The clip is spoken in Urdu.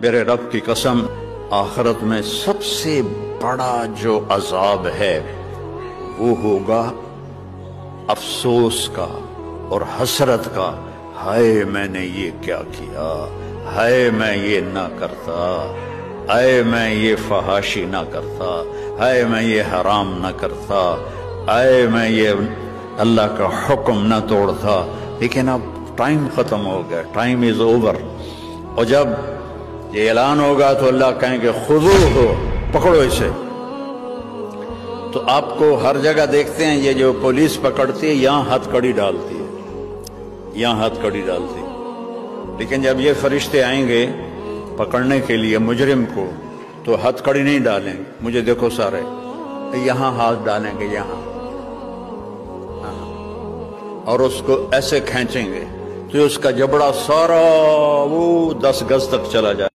میرے رب کی قسم، آخرت میں سب سے بڑا جو عذاب ہے وہ ہوگا افسوس کا اور حسرت کا۔ ہائے میں نے یہ کیا کیا، ہائے میں یہ نہ کرتا، ہائے میں یہ فحاشی نہ کرتا، ہائے میں یہ حرام نہ کرتا، ہائے میں یہ اللہ کا حکم نہ توڑتا۔ لیکن اب ٹائم ختم ہو گیا، ٹائم از اوور۔ اور جب یہ اعلان ہوگا تو اللہ کہیں گے خذوہ، پکڑو اسے۔ تو آپ کو ہر جگہ دیکھتے ہیں یہ جو پولیس پکڑتی ہے یہاں ہتھ کڑی ڈالتی ہے، یہاں ہتھ کڑی ڈالتی ہے، لیکن جب یہ فرشتے آئیں گے پکڑنے کے لیے مجرم کو تو ہتھ کڑی نہیں ڈالیں گے، مجھے دیکھو سارے، یہاں ہاتھ ڈالیں گے، یہاں، اور اس کو ایسے کھینچیں گے تو اس کا جبڑا سارا وہ 10 گز تک چلا جائے۔